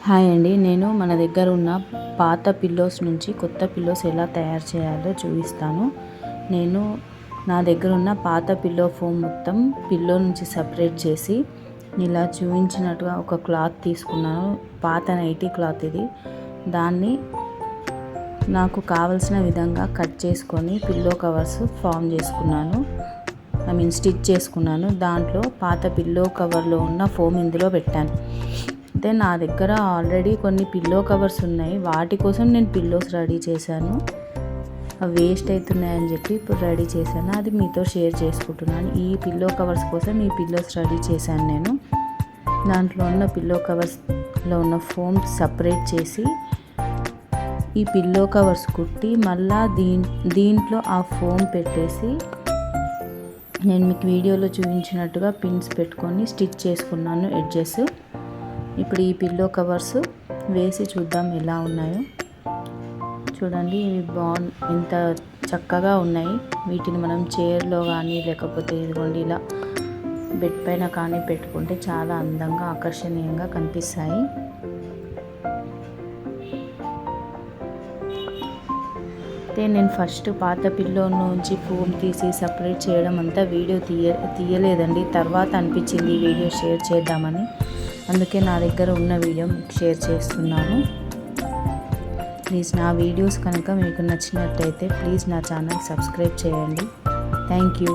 Hi అండి, నేను మన దగ్గర ఉన్న పాత పిల్లోస్ నుంచి కొత్త పిల్లోస్ ఎలా తయారు చేయాలో చూపిస్తాను. నేను నా దగ్గర ఉన్న పాత పిల్లో ఫోమ్ మొత్తం పిల్లో నుంచి సపరేట్ చేసి ఇలా చూపించినట్టుగా ఒక క్లాత్ తీసుకున్నాను. పాత నైటీ క్లాత్ ఇది. దాన్ని నాకు కావలసిన విధంగా కట్ చేసుకొని పిల్లో కవర్స్ ఫామ్ చేసుకున్నాను. స్టిచ్ చేసుకున్నాను. దాంట్లో పాత పిల్లో కవర్లో ఉన్న ఫోమ్ ఇందులో పెట్టాను. అయితే నా దగ్గర ఆల్రెడీ కొన్ని పిల్లో కవర్స్ ఉన్నాయి. వాటి కోసం నేను పిల్లోస్ రెడీ చేశాను. అవి వేస్ట్ అవుతున్నాయని చెప్పి ఇప్పుడు రెడీ చేశాను. అది మీతో షేర్ చేసుకుంటున్నాను. ఈ పిల్లో కవర్స్ కోసం ఈ పిల్లోస్ రెడీ చేశాను నేను. దాంట్లో ఉన్న పిల్లో కవర్స్లో ఉన్న ఫోమ్ సపరేట్ చేసి ఈ పిల్లో కవర్స్ కుట్టి మళ్ళా దీంట్లో ఆ ఫోమ్ పెట్టేసి నేను మీకు వీడియోలో చూపించినట్టుగా పిన్స్ పెట్టుకొని స్టిచ్ చేసుకున్నాను ఎడ్జెస్. ఇప్పుడు ఈ పిల్లో కవర్స్ వేసి చూద్దాం ఎలా ఉన్నాయో. చూడండి, ఇవి ఎంత చక్కగా ఉన్నాయి. వీటిని మనం చైర్లో కానీ లేకపోతే ఇదిగోండి ఇలా బెడ్ పైన కానీ పెట్టుకుంటే చాలా అందంగా ఆకర్షణీయంగా కనిపిస్తాయి. అయితే నేను ఫస్ట్ పాత పిల్లో నుంచి ఫోమ్ తీసి సపరేట్ చేయడం అంతా వీడియో తీయలేదండి. తర్వాత అనిపించింది వీడియో షేర్ చేద్దామని. అందుకే నా దగ్గర ఉన్న వీడియో మీకు షేర్ చేస్తున్నాను. ప్లీజ్ నా వీడియోస్ కనుక మీకు నచ్చినట్టయితే ప్లీజ్ నా ఛానల్ సబ్స్క్రైబ్ చేయండి. Thank you.